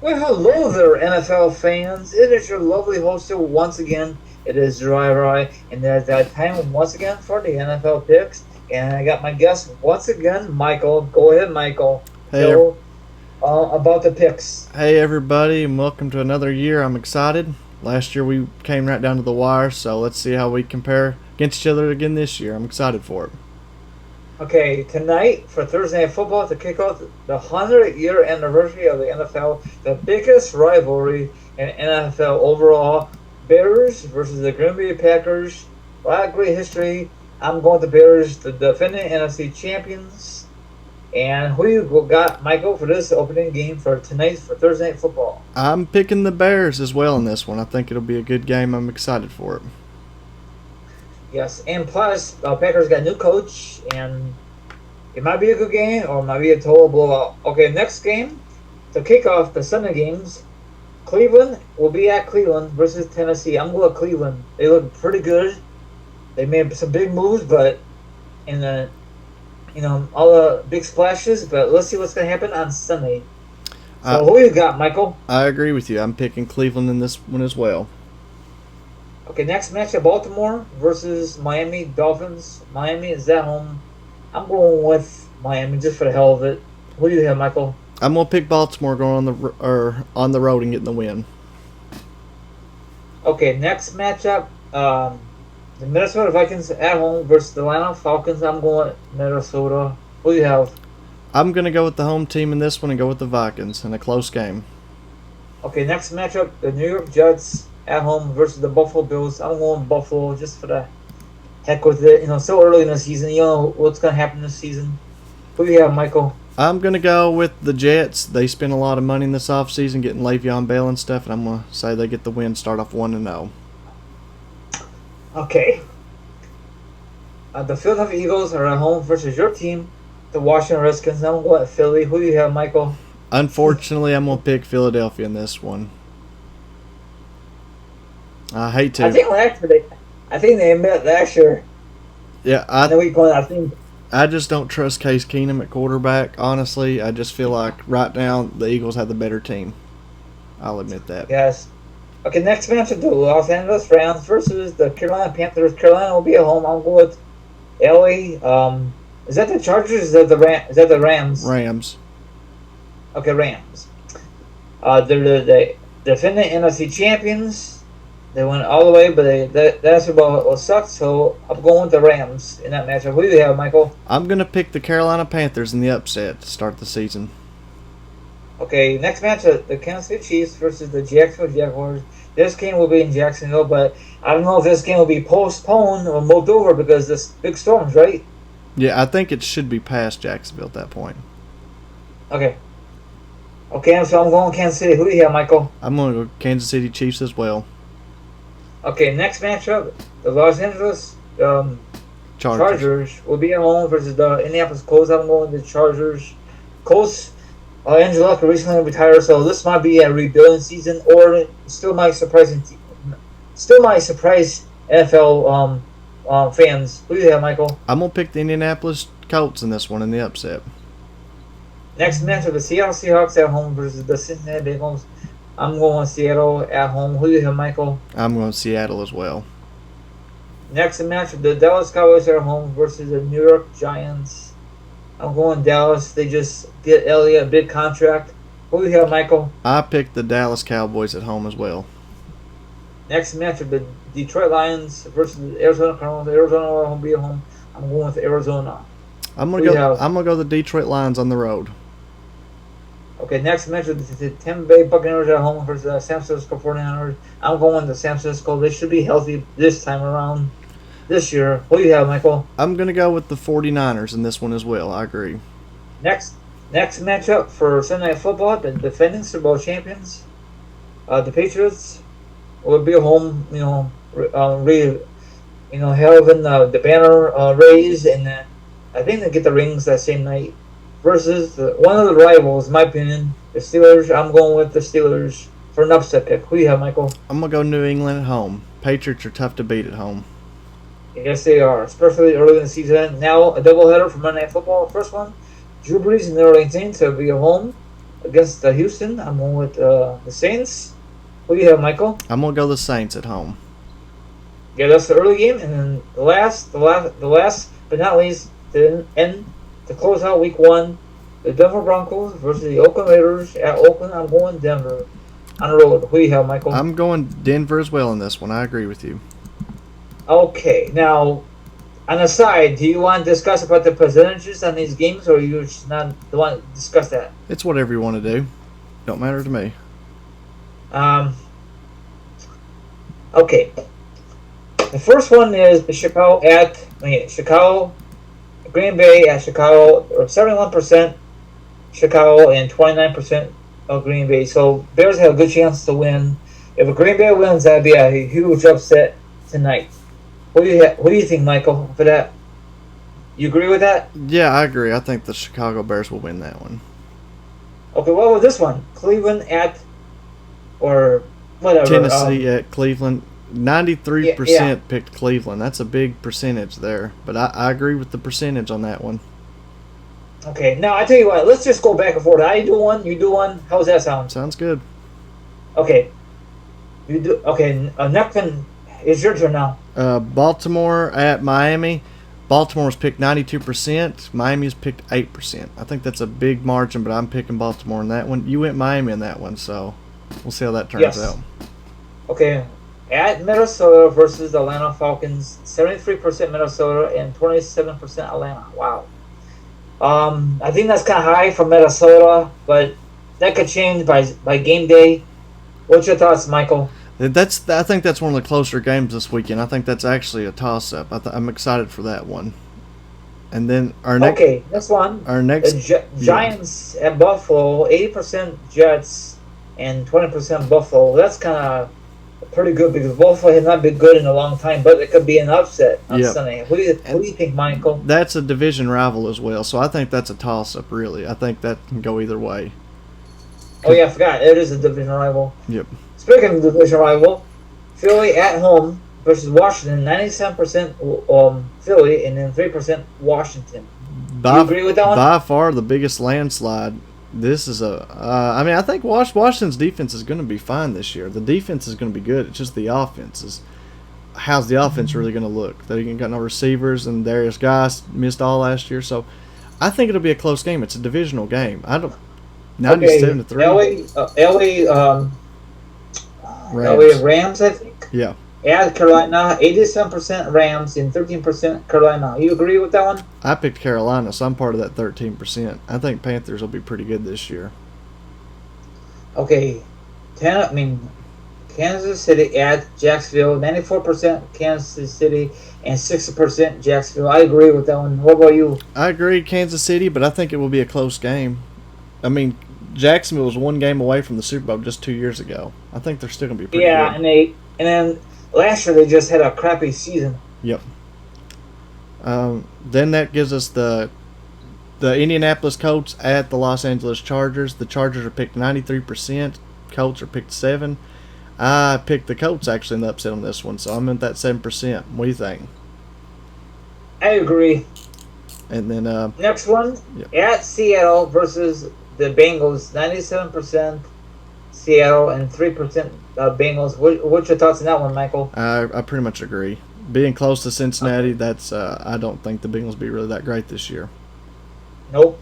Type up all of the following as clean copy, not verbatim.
Well, hello there, NFL fans. It is your lovely host here once again. It is Dry, and at that time once again for the NFL picks. And I got my guest once again, Michael. Go ahead, Michael. Hey, ev- Tell about the picks. hey everybody, and welcome to another year. I'm excited. Last year we came right down to the wire, so let's see how we compare against each other again this year. I'm excited for it. Okay, tonight for Thursday Night Football to kick off the 100-year anniversary of the NFL, the biggest rivalry in NFL overall. Bears versus the Green Bay Packers. A lot of great history. I'm going to Bears, the defending NFC champions. And who you got, Michael, for this opening game for tonight for Thursday Night Football? I'm picking the Bears as well in this one. I think it'll be a good game. I'm excited for it. Yes, and plus, Packers got a new coach, and it might be a good game or it might be a total blowout. Okay, next game to kick off the Sunday games. Cleveland will be at Cleveland versus Tennessee. I'm going to Cleveland. They look pretty good. They made some big moves, but in the all the big splashes. But let's see what's going to happen on Sunday. So I, who you got, Michael? I agree with you. I'm picking Cleveland in this one as well. Okay, next matchup: Baltimore versus Miami Dolphins. Miami is at home. I'm going with Miami just for the hell of it. Who do you have, Michael? I'm gonna pick Baltimore going on the road and getting the win. Okay, next matchup: the Minnesota Vikings at home versus the Atlanta Falcons. I'm going Minnesota. Who do you have? I'm gonna go with the home team in this one and go with the Vikings in a close game. Okay, next matchup: the New York Jets at home versus the Buffalo Bills. I'm going Buffalo just for the heck with it. So early in the season, you know what's going to happen this season. Who do you have, Michael? I'm gonna go with the Jets. They spent a lot of money in this offseason getting Le'Veon Bell and stuff, and I'm gonna say they get the win, start off 1-0. Okay. The Philadelphia Eagles are at home versus your team, the Washington Redskins. I'm going with Philly. Who do you have, Michael? Unfortunately, I'm gonna pick Philadelphia in this one. I hate I to. think they admit last year. Yeah, And then we going. I think. I just don't trust Case Keenum at quarterback. Honestly, I just feel like right now the Eagles have the better team. I'll admit that. Yes. Okay, next matchup: the Los Angeles Rams versus the Carolina Panthers. Carolina will be at home. I'm going with LA. Is that the Chargers? Is that the Rams? Rams. Okay, Rams. They're the defending NFC champions. They went all the way, but that Super Bowl sucked. So I'm going with the Rams in that matchup. Who do you have, Michael? I'm gonna pick the Carolina Panthers in the upset to start the season. Okay, next matchup: the Kansas City Chiefs versus the Jacksonville Jaguars. This game will be in Jacksonville, but I don't know if this game will be postponed or moved over because this big storms, right? Yeah, I think it should be past Jacksonville at that point. Okay. Okay, so I'm going Kansas City. Who do you have, Michael? I'm gonna go Kansas City Chiefs as well. Okay, next matchup: the Los Angeles Chargers. Chargers will be at home versus the Indianapolis Colts. I'm going with the Chargers. Colts, Andrew Luck recently retired, so this might be a rebuilding season, or still might surprise NFL fans. Who do you have, Michael? I'm gonna pick the Indianapolis Colts in this one in the upset. Next matchup: the Seattle Seahawks at home versus the Cincinnati Bengals. I'm going with Seattle at home. Who do you have, Michael? I'm going Seattle as well. Next matchup: the Dallas Cowboys at home versus the New York Giants. I'm going Dallas. They just get Elliott a big contract. Who do you have, Michael? I picked the Dallas Cowboys at home as well. Next matchup: the Detroit Lions versus the Arizona Cardinals. Arizona will be at home. I'm going with Arizona. I'm Who do you gonna go. have? I'm gonna go the Detroit Lions on the road. Okay, next matchup: the Tampa Bay Buccaneers at home versus the San Francisco 49ers. I'm going to San Francisco. They should be healthy this time around. This year. Who do you have, Michael? I'm gonna go with the 49ers in this one as well. I agree. Next matchup for Sunday Night Football: the defending Super Bowl champions, the Patriots, will be home. Having the banner raised, and I think they get the rings that same night. Versus one of the rivals, in my opinion, the Steelers. I'm going with the Steelers for an upset pick. Who do you have, Michael? I'm gonna go New England at home. Patriots are tough to beat at home. Yes, they are, especially early in the season. Now, a doubleheader for Monday Night Football. First one, Drew Brees and the New Orleans Saints will be at home against Houston. I'm going with the Saints. Who do you have, Michael? I'm gonna go the Saints at home. Yeah, that's the early game, and then the last, but not least, to close out Week 1, the Denver Broncos versus the Oakland Raiders at Oakland. I'm going Denver on the road. Who do you have, Michael? I'm going Denver as well in this one. I agree with you. Okay, now on the side, do you want to discuss about the percentages on these games, or you just not want to discuss that? It's whatever you want to do. Don't matter to me. Um, okay. The first one is Chicago, Green Bay at Chicago, or 71% Chicago and 29% of Green Bay. So Bears have a good chance to win. If a Green Bay wins, that'd be a huge upset tonight. What do you think, Michael, for that? You agree with that? Yeah, I agree. I think the Chicago Bears will win that one. Okay, what was this one? Cleveland at, or whatever. Tennessee at Cleveland. 93% yeah. picked Cleveland. That's a big percentage there. But I agree with the percentage on that one. Okay, now I tell you what. Let's just go back and forth. I do one, you do one. How's that sound? Sounds good. Okay. You do. Okay, next one is your turn now. Baltimore at Miami. Baltimore's picked 92%. Miami's picked 8%. I think that's a big margin, but I'm picking Baltimore in that one. You went Miami in that one, so we'll see how that turns out. Okay. At Minnesota versus the Atlanta Falcons, 73% Minnesota and 27% Atlanta. Wow. I think that's kind of high for Minnesota, but that could change by game day. What's your thoughts, Michael? I think that's one of the closer games this weekend. I think that's actually a toss-up. I'm excited for that one. And then our next. Okay, next one. Our next. Giants at Buffalo, 80% Jets and 20% Buffalo. That's kind of pretty good because Buffalo has not been good in a long time, but it could be an upset on Sunday. What do you think, Michael? That's a division rival as well, so I think that's a toss-up, really. I think that can go either way. Oh, yeah, I forgot. It is a division rival. Yep. Speaking of division rival, Philly at home versus Washington, 97% Philly and then 3% Washington. Do you agree with that one? By far the biggest landslide. This is I think Washington's defense is going to be fine this year. The defense is going to be good. It's just the offense how's the offense really going to look? They ain't got no receivers, and Darius Guys missed all last year. So I think it'll be a close game. It's a divisional game. 97-3. LA Rams, I think. Yeah. At Carolina, 87% Rams and 13% Carolina. You agree with that one? I picked Carolina, so I'm part of that 13%. I think Panthers will be pretty good this year. Okay. Kansas City at Jacksonville, 94% Kansas City and 60% Jacksonville. I agree with that one. What about you? I agree, Kansas City, but I think it will be a close game. I mean, Jacksonville was one game away from the Super Bowl just 2 years ago. I think they're still going to be pretty good. Yeah, and then last year they just had a crappy season. Yep. Then that gives us the Indianapolis Colts at the Los Angeles Chargers. The Chargers are picked 93%. Colts are picked 7%. I picked the Colts actually in the upset on this one, so I'm at that 7%. What do you think? I agree. And then next one, at Seattle versus the Bengals, 97% Seattle and 3% Bengals. What's your thoughts on that one, Michael? I pretty much agree. Being close to Cincinnati, that's I don't think the Bengals will be really that great this year. Nope.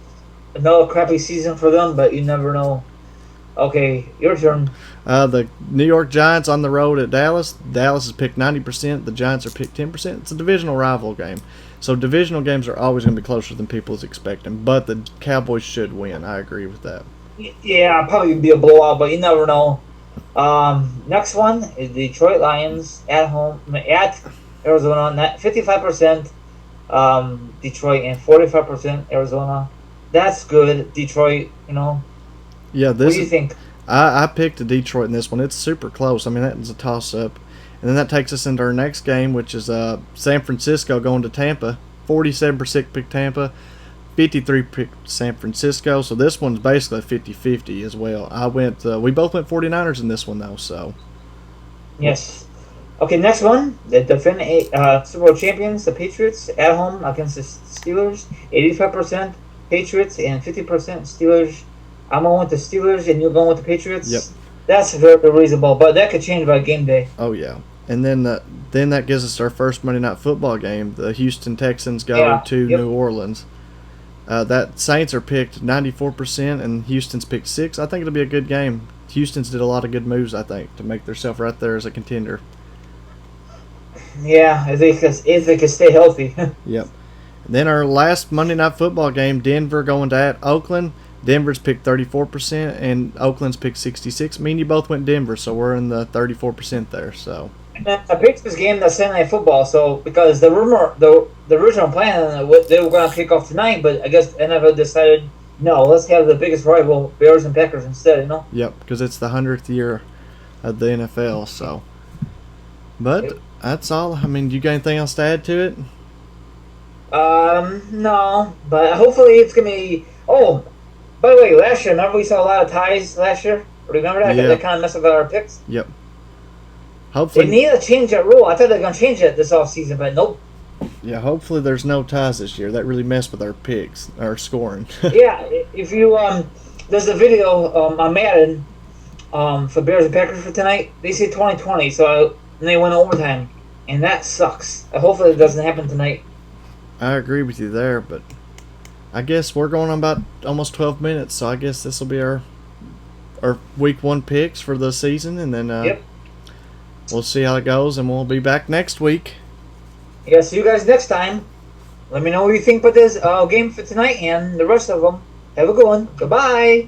Another crappy season for them, but you never know. Okay, your turn. The New York Giants on the road at Dallas. Dallas is picked 90%. The Giants are picked 10%. It's a divisional rival game. So divisional games are always going to be closer than people is expecting. But the Cowboys should win. I agree with that. Yeah, probably be a blowout, but you never know. Next one is Detroit Lions at home at Arizona. 55% Detroit and 45% Arizona. That's good. Detroit, Yeah, what do you think? I picked Detroit in this one. It's super close. I mean, that is a toss-up. And then that takes us into our next game, which is San Francisco going to Tampa. 47% picked Tampa, 53% picked San Francisco. So this one's basically 50-50 as well. We both went 49ers in this one, though. So yes. Okay, next one. The defending Super Bowl champions, the Patriots, at home against the Steelers. 85% Patriots and 50% Steelers. I'm going with the Steelers and you're going with the Yep. Patriots. That's very reasonable, but that could change by game day. Oh yeah. And then that gives us our first Monday Night Football game. The Houston Texans go Yeah. to Yep. New Orleans. That Saints are picked 94% and Houston's picked 6. I think it'll be a good game. Houston's did a lot of good moves, I think, to make themselves right there as a contender. Yeah, if they can stay healthy. Yep. And then our last Monday Night Football game, Denver going to at Oakland. Denver's picked 34% and Oakland's picked 66. Me and you both went Denver, so we're in the 34% there. So And then I picked this game that's Sunday Night Football, so because the original plan they were going to kick off tonight, but I guess NFL decided no, let's have the biggest rival Bears and Packers instead. yep, because it's the 100th year of the NFL. So, but Yep. that's all. I mean, you got anything else to add to it? No, but hopefully it's gonna be. Oh, by the way, last year, remember we saw a lot of ties last year. Remember that? Yeah. They kind of messed up our picks. Yep. They Hopefully, need to change that rule. I thought they were gonna change it this offseason, but nope. yeah. Hopefully, there's no ties this year. That really messed with our picks, our scoring. Yeah, if you there's a video on Madden for Bears and Packers for tonight. They say 2020, so and they went overtime, and that sucks. Hopefully it doesn't happen tonight. I agree with you there, but I guess we're going on about almost 12 minutes, so I guess this will be our week 1 picks for the season, and then Yep. we'll see how it goes, and we'll be back next week. Yeah, see you guys next time. Let me know what you think about this game for tonight and the rest of them. Have a good one. Goodbye.